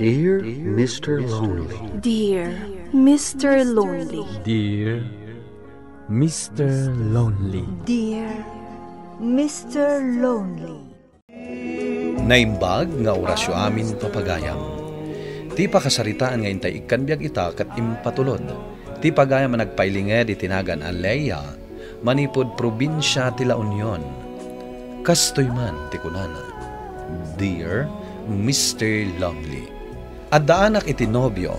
Dear Mr. Lonely. Dear Mr. Lonely. Dear Mr. Lonely. Dear Mr. Lonely. Naimbag nga orasyo amin papagayam. Ti pakasaritaan nga intay ikanbiag ita kat impatulod. Ti pagayam nagpailinge di tinagan Aleya, manipod probinsya ti La Union. Kastoy man ti kunana. Dear Mr. Lonely. Addaanak iti nobyo,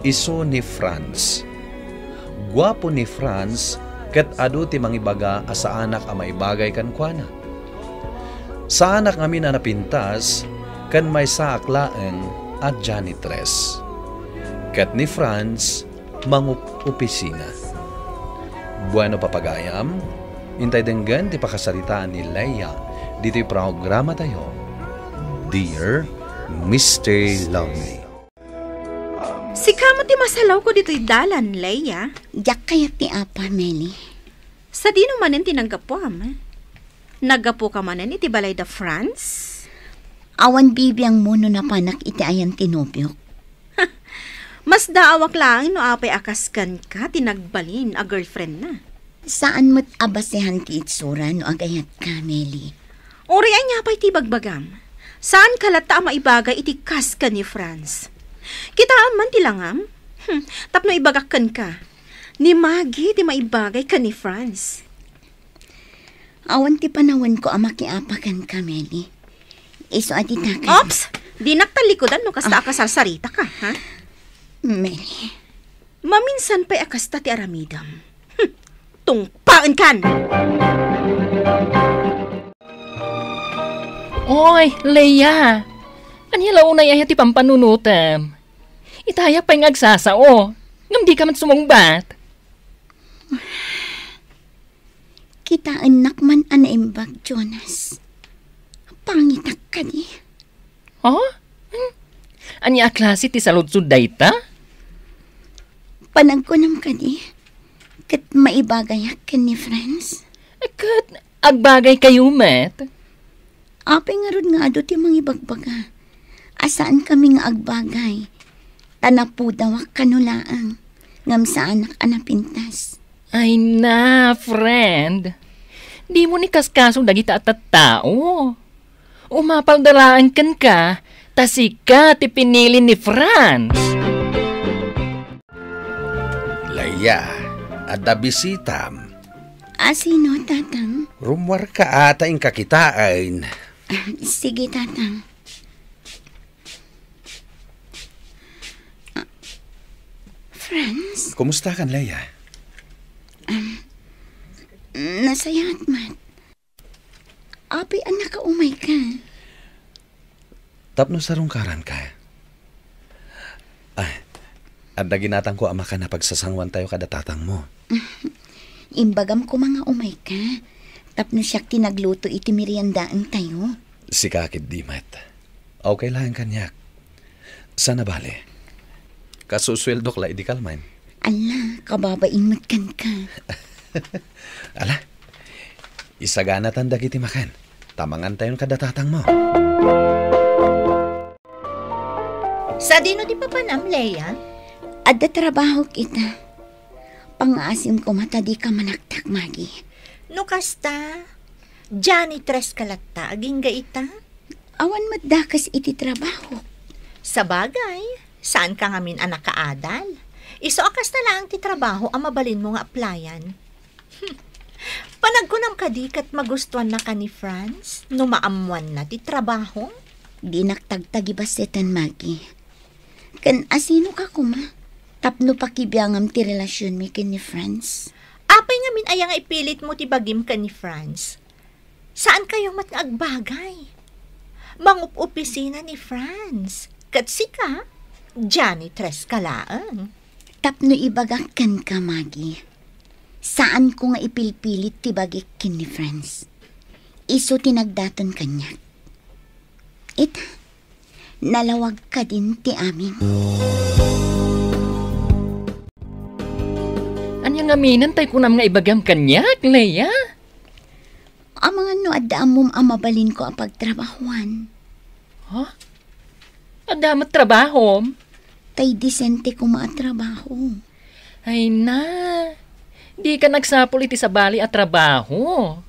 iso ni Franz. Guwapo ni Franz, ket adu ti mangibaga asa anak a maibagay kan kuana. Sa anak ngamin na napintas, kan may saaklaeng at janitress. Ket ni Franz, mangup-opisina. Bueno papagayam, intay denggan ti pakasaritaan ni Leia, dito'y programa tayo. Dear Mr. Lonely. Si kamo ti masalaw ko dito'y dalan, Leia. Yak kaya ti apa, Meli. Sa di naman tinanggapo, ama. Naggapo ka manen iti balay da France? Awan bibiyang muno na panak iti ayan tinubyok. Mas daawak lang no apay akaskan ka tinagbalin a girlfriend na. Saan mo't abasehan ti itsura no agayat ka, Meli? Uri ay niya pa'y ti bagbagam. Saan kalata maibagay iti kas ka ni France? Kitaan man ti langam? Tapno ibagakan ka. Ni Maggie ti maibagay ka ni France. Awan ti panawan ko amakiapakan ka, Meli. Iso ati takan. Ops! Di naktalikodan no kasta akasarsarita ka, ha? Meli. Maminsan pa'y akasta ti aramidam. Tungpaan kan! Oy, Leia! Anyala unay ay ti pampanunutam. Itaya pa'y ngagsasao. Ngam di ka man sumungbat. Kita anak man anaimbag, Jonas. Pangitak ka di. Oh? Anya klase ti saludsud dayta? Panagkunam ka di. Kat maibagayak ka ni Franz. Kat agbagay kayo, met. Apay nga ron nga ado ti mangibagbaga. Asaan kami nga agbagay. Tanapudawak kanulaang. Ngam sa anak anapintas. Ay na, friend. Di mo ni kaskasong dagita at tao. Umapaldaraan kan ka, tasika ti pinili ni Franz. Leia, adda bisitam. Sino, tatang? Rumwar ka ata ing kakitaan. Sige, tatang. Franz? Kumusta kan, Leia? Nasayat, Mat. Api, anak ka, umay ka. Tapno sarungkaran ka. Adda ginatang ko ama ka na pagsasangwan tayo kada tatang mo. Imbagam ko mga umay ka. Tapno siyak tinagluto iti meriendaan tayo. Si kakit di, Mat. Okay lang kanyak. Sana bale. Kasusweldo kla idi kalman. Ala, kababain kan ka. Ala, isagana tanda kiti makan. Tamangan tayon kada tatang mo. Sa dino di pa panam, Leia? Adda trabaho kita. Pangasim ko mata di ka manaktak, Maggie. No kasta, janitress kalata, aging gaita? Awan maddakas iti trabaho. Sa bagay, saan ka ngamin anak kaadal? Iso akas na lang ti trabaho ang mabalin mo nga applyan. Panagkunam ka di kat magustuhan na ka ni Franz, no maamuan na ti trabaho? Di naktagtagi basetan, Maggie. Kan asino ka kuma? Tapno pakibiyangam ti relasyon mi ken ni Franz. Apay ngamin ayang ipilit mo ti bagim ka ni Franz. Saan kayo matnaagbagay? Mangup-opisina ni Franz. Kat sika, janitress ka laang. Tapno ibagakan ka, Maggie. Saan ko nga ipilpilit ti bagik ken ni Franz? Iso tinagdaton kanya. Nalawag ka din ti amin. Anya nga minan tay kunam nga ibagam kanyak, Leia? Ang mga no adda amom amabalin ko ang pagtrabahuan. Huh? Adamat trabaho. Tay disente ko maatrabaho. Ay na, di ka nagsapol iti sabali at trabaho.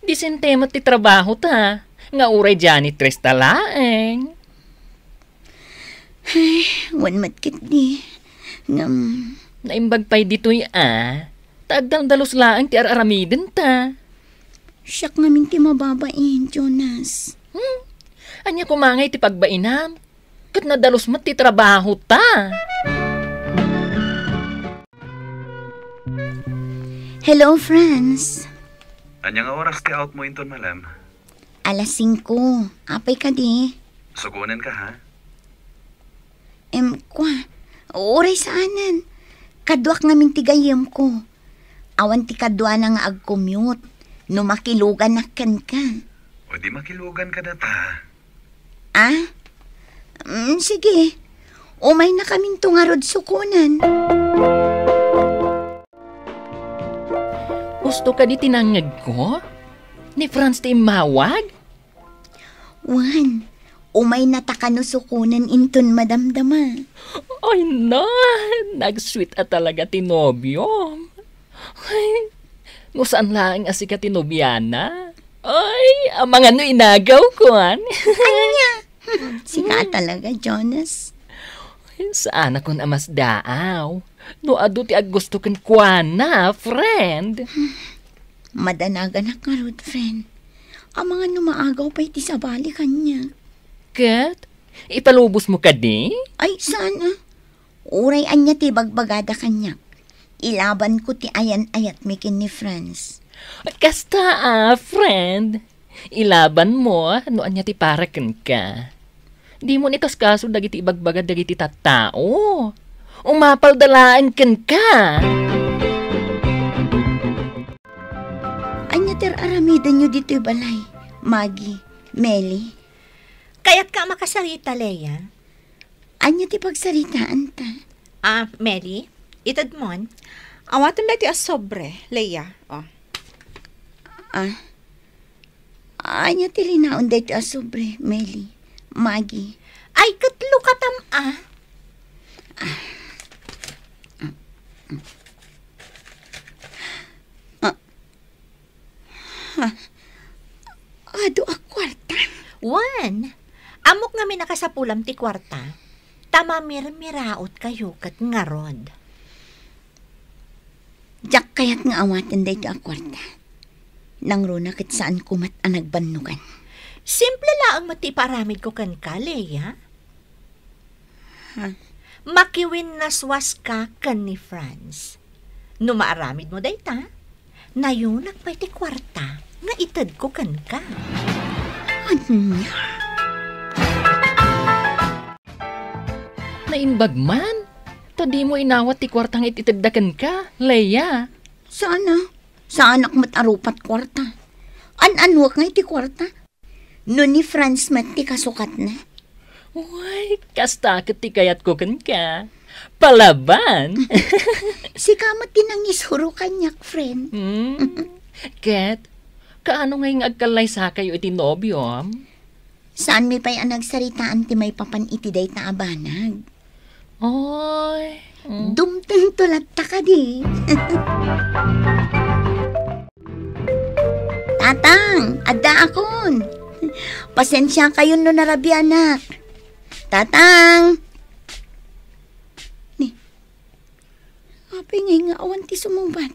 Di sintemat ti trabaho ta, nga uray janitress talaeng. Wan matkit di. Naimbag pa'y dito'y tagdang-dalos laang ti araramiden ta. Siyak nga minti mababain, Jonas. Anya kumangay ti pagbainam, kat nadalos mat ti trabaho ta. Hello, friends. Anya nga oras ti out mo inton malam? 5:00. Apay ka di? Sugunan ka ha? Kwa, oray saanan. Kadwak nga minti gayem ko. Awan ti kadwa na nga ag-commute. No makilugan na ka. O di makilugan ka data. Sige. Umay na kaming tungarod sukunan. Gusto ka di tinangag ko? Ni Franz ti mawag? Wan, umay na takano sukunan inton madamdama. Ay na, nag-sweet at talaga ti nobyo. Ay, no saan lang asi ka ti nobyana? Ay, ang mga no inagaw ko, Anya? Sika talaga, Jonas. Saan akong amas daaw? No adu ti aggusto kan kuana, friend. Madanagan na karod, friend. Ang mga numaagaw pa iti sabali kanya. Kat, ipalubos mo ka di? Ay, sana. Uray anya ti bagbagada kanya. Ilaban ko ti ayan-ayat mikin ni Franz. Kasta friend. Ilaban mo, no anya ti paraken ka. Di mo ni kaskaso dagiti ibagbaga dagiti tattao. Umapaldalaan ken ka. Anya ter aramidan nyo dito balay. Maggie, Melly. Kaya't ka makasarita, Leia. Anya ti pagsaritaan ta. Mary, itadmon. Awatan na ti asobre, Leia. Anya ti linaon day ti asobre, Melly, Maggie. Ay, katlo katam Ado a kwarta. Wan, amok nga may nakasapulam ti kwarta. Tamamir-miraot kayo kat ngarod. Jak kayat nga awatan day ti a kwarta. Nang runa kat saan kumat ang nagbanugan. Simple laang matiparamid ko kan ka, Leia. Makiwin naswas ka kan ni Franz. No maaramid mo day ta, nayunak pa ti kwarta nga itad ko kan ka. Naimbag man. Tadi mo inawat ti kwartang ititagdakan ka, Leia. Sana. Sa anak mat arupat kwarta. An-anwak nga iti kwarta. No ni Franz mat ti kasukat na. Uy, kasta ti kayat ko kan ka. Palaban. Si kamat tinangis huro kanyak, friend. Ket, kaano ngayong agkalay sa kayo iti nobyo? Saan may pa'y ang nagsaritaan ti may papan iti day ta abanag? Oy. Dumteng tulat ta ka di. Tatang, adda akon. Pasensya kayo no narabi anak. Tatang. Ni. Apay ngay nga awan ti sumumbat.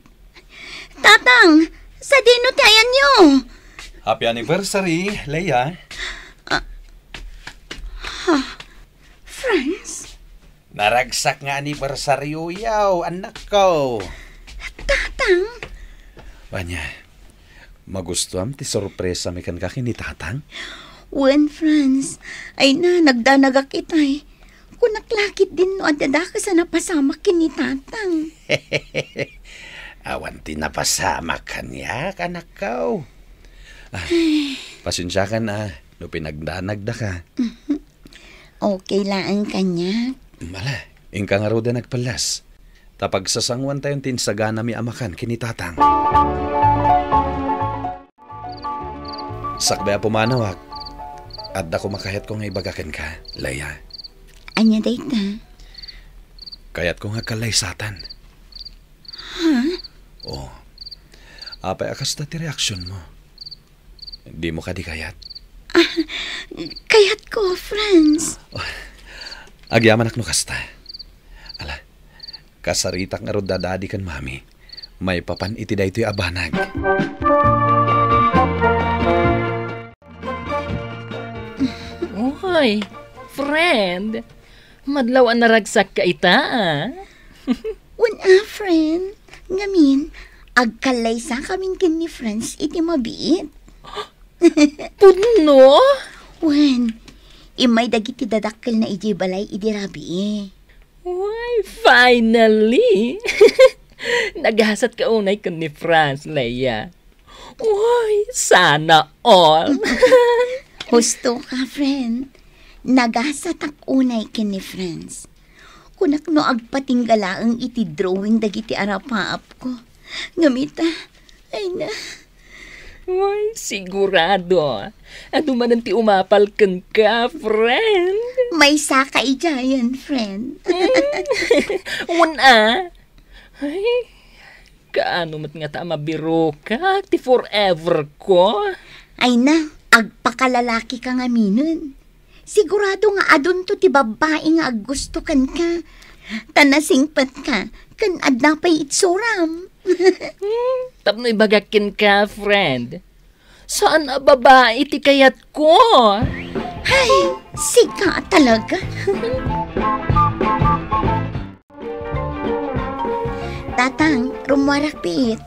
Tatang, sa dino tayan nyo. Happy anniversary, Leia. Franz? Naragsak nga anibersaryo yaw, anak ko. Tatang? Wanya, magustuhan ti sorpresa may kan kaki ni tatang? Wen, Franz, ay na, nagdanagak itay. Kung naklakit din no, adada ka sa napasama kini tatang. Awan ti napasama kanyak, anak ko. Pasensya ka na, no pinagdanagda ka. Okay lang kanya. Mala, ingka nga raw da nagpalas. Tapag sasangwan tayong tinsagana mi amakan kinitatang. Sakbaya pumanawak. At ako makayat ko nga ibagakan ka, Leia. Anya dayta? Kayat ko nga kalaysatan. Ha? Oo. Apay akas na ti reaksyon mo. Di mo ka di kayat? Kayat ko, Franz. Agyaman ak no kasta. Ala, kasaritak nga rod dadadi kan mami. May papan iti da ito'y abanag. Uy, friend. Madlaw ang naragsak ka ita, ah. Friend. Ngamin, agkalaysa kaming kin ni Franz iti mabiit. Pudno? Wen, imay dagiti dadakkel na iti balay iti rabi. Uy, finally. Naghasat ka unay ka ni Franz, Leia. Uy, sana all. Husto ka, friend. Nagasatak unay kin ni Franz. Kunak no agpatinggalaang iti drawing dagiti arapaap ko. Ngamita, ay na. Uy, sigurado. At umananti umapal kan ka, friend. May sakay jayan, friend. Una. Ay, kaano mat nga ta mabiro ka? Ti forever ko. Ay na, agpakalalaki ka nga minun. Sigurado nga adun to ti babae nga aggusto kan ka. Tanasingpat ka, kan adnapay itsuram. Tapno ibagakin ka, friend. Saan a babae ti kayat ko? Ay, sika talaga. Tatang, rumwarakpit.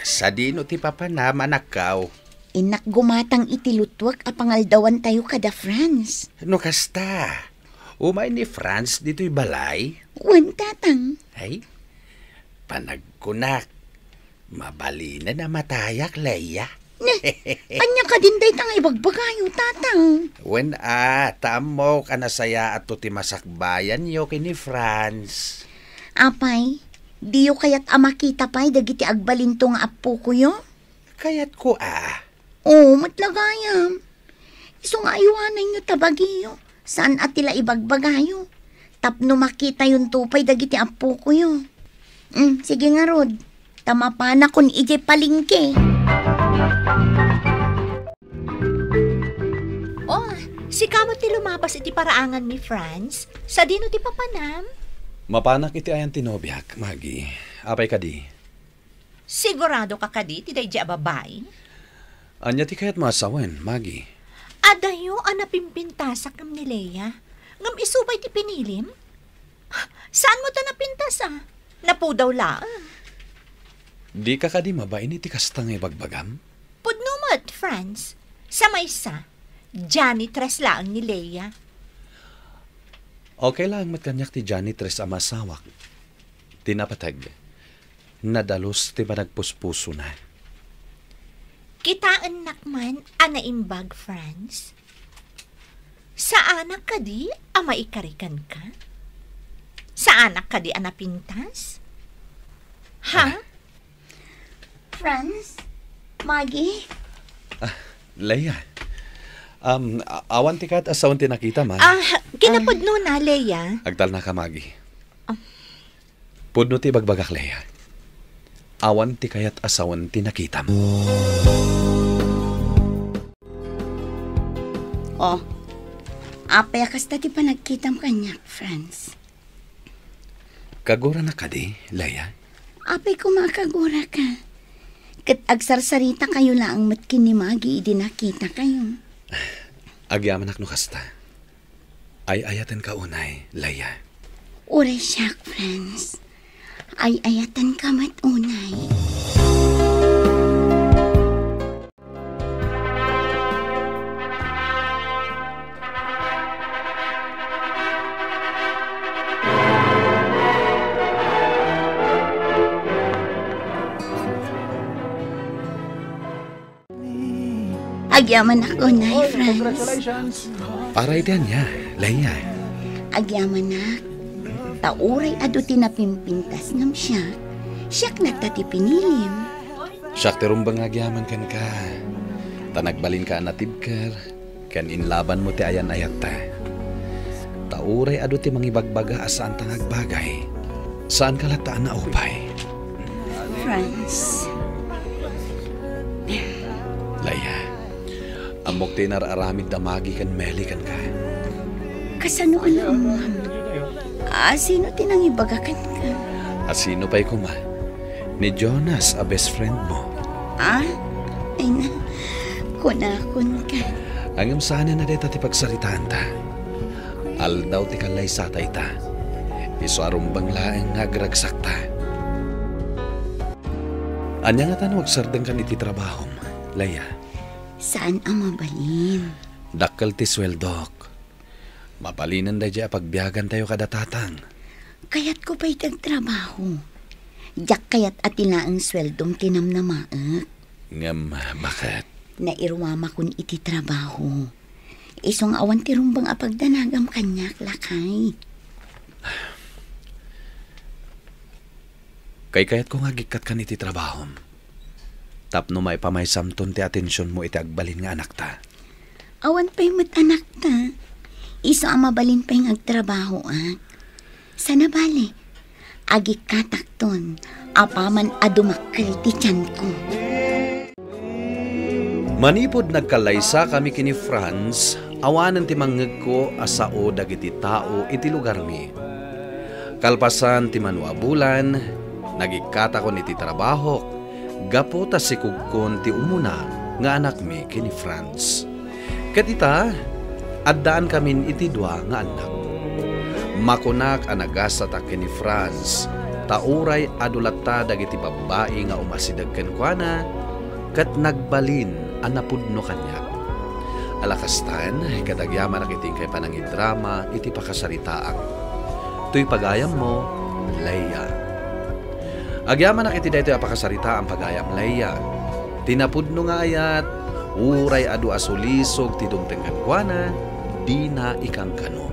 Sa dino ti papanaman akaw. Inak gumatang itilutwag a pangaldawan tayo kada Franz. No kasta. Umay ni Franz dito'y balay. Wan, tatang. Ay, panagkunak. Mabali na matayak, Leia. Anya ka din day tang ibagbagayo, tatang. When tamo ka nasaya at ti masakbayan yo kini Franz. Apay, diyo kayat amakita pa'y dagiti agbalintong apo ko yo? Kayat ko Oo, matlagayam. Iso nga iwanan nyo tabagiyo. Saan atila ibagbagayo? Tapno makita yung tupay dagiti apo ko yo. Sige nga, Rod. Tama pa na kung ije palingke. Oh, si kamo ti lumapas iti paraangan ni Franz. Sa dino ti papanam? Mapanak iti ayan tinobyak, Magi. Apay ka di? Sigurado ka kadi ti daydi a babay? Anya ti kayat maasawen, Magi. Adayo anapimpintasak ngam ni Leia. Ngam isubay ti pinilim? Saan mo ta napintas Napudaw laan. Di ka kadi mabain iti kastang ibagbagam? Pudnumat, Franz. Sa maysa, janitress laang ni Leia. Okay lang matkanyak ti janitress a masawak. Tinapatag. Nadalos ti managpuspuso na. Kitaan nakman anaimbag, Franz. Sa anak ka di maikarikan ka? Sa anak ka di anapintas? Ha? Franz? Maggie? Leia. Awan ti kat asawan ti nakita, ma. Kinapudno na, Leia. Agtal na ka, Magi. Pudno ti bagbagak, Leia. Awan ti kayat asawan ti nakita mo. Apay kasta ti panagkitam kanyak, Franz. Kagura na ka di, Leia? Apay kumakagura ka. Kat agsarsarita kayo lang matkin ni Maggie, idinakita kayo. Agyaman ak no kasta. Ay ayatan ka unay, Leia. Ure siyak, Franz. Ay ayatan ka matunay. Agyaman ako na, Franz. Aray din niya, Leia. Agyaman na. Tauray ado tinapimpintas ngam siya. Siyak nagtati pinilim. Siyak ti rumbang agyaman kan ka. Tanagbalin ka anatibker. Ken inlaban mo ti ayan ayat ta. Tauray adu ti mangibagbaga asaan tangag bagay. Saan kalataan na upay? Franz. Laya, amok ti nararamid damagi kan meli kan ka. Kasano alam mo? Sino tinangibagakan ka? Asino pa'y kuma? Ni Jonas, a best friend mo. Ay na, kunakon ka. Angam sana na deta ti pagsaritaan ta. Al daw ti kalay satay ta. Iso arumbang laeng nagragsak ta. Anya nga tanong sardeng kan iti trabahom, Laya. Saan ang mabalin? Dakkel ti sweldok. Mapalinan da dya pagbiyagan tayo kadatatang. Kayat ko pa'y tagtrabaho. Diyak kayat atila ang sweldong tinamnamaak. Ngam, bakit? Nairwama kun iti trabaho. Isong awan ti rumbang apagdanagam kanyak lakay. Kayat ko nga gikat kan iti trabahom. Tapno may pamaysamton ti atensyon mo iti agbalin nga anak ta. Awan pa'y matanak ta. Iso ang mabalin pa'y agtrabaho Sana bali. Agi katakton. Apaman adumakkel ti tiyan ko. Manipod nagkalaysa kami kini Franz, awanan ti manggeg ko asao dagiti tao iti lugar mi. Kalpasan ti manuabulan, nagikata ko niti trabaho, gaputa si kugkon ti umuna nga anak mi kini Franz. Katita, addaan kamin iti dua nga anak. Makunak anagasa ta kini Franz, tauray adulata dagiti babae nga umasidag ken kuana, kat nagbalin anapudno kanya. Alakastan, kadagyaman nakiting kay panangidrama iti pakasaritaang. Tuy pagayam mo, Leia. Agyaman nakiti dito pakasaritaang pagayam Leia. Tinapudno nga ayat, uray adu asulisog ti dumtengkan kuana, di na ikang kano.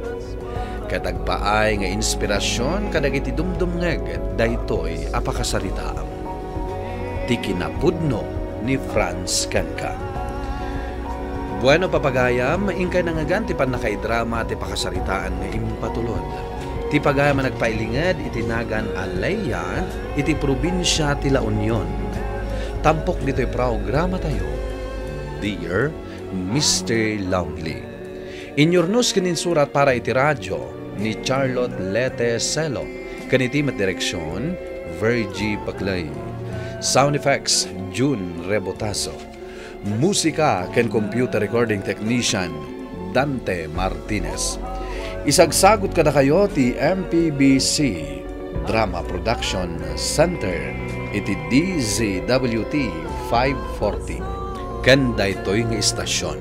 Katagpaay nga inspirasyon kadagiti dumdumngeg daytoy apakasaritaang. Ti kinapudno ni Franz Kanka. Bueno papagayam, ingkay nangagan ti pan nakaidrama ti pakasaritaan nga impatulod. Ti pagayam nagpailingad itinagan Alaya iti probinsya ti La Union. Tampok dito'y programa tayo. Dear Mr. Lonely. Inyornos kinin surat para iti radyo ni Charlotte Lete Celo. Kaniti mat direksyon Virgie Paclay. Sound effects June Rebotaso. Musika ken computer recording technician Dante Martinez. Isagsagot kada kayo ti MPBC Drama Production Center iti DZWT 540 ken daytoy nga istasyon.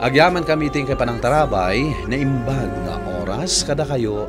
Agyaman kami ting kay panang tarabay na imbag nga oras kada kayo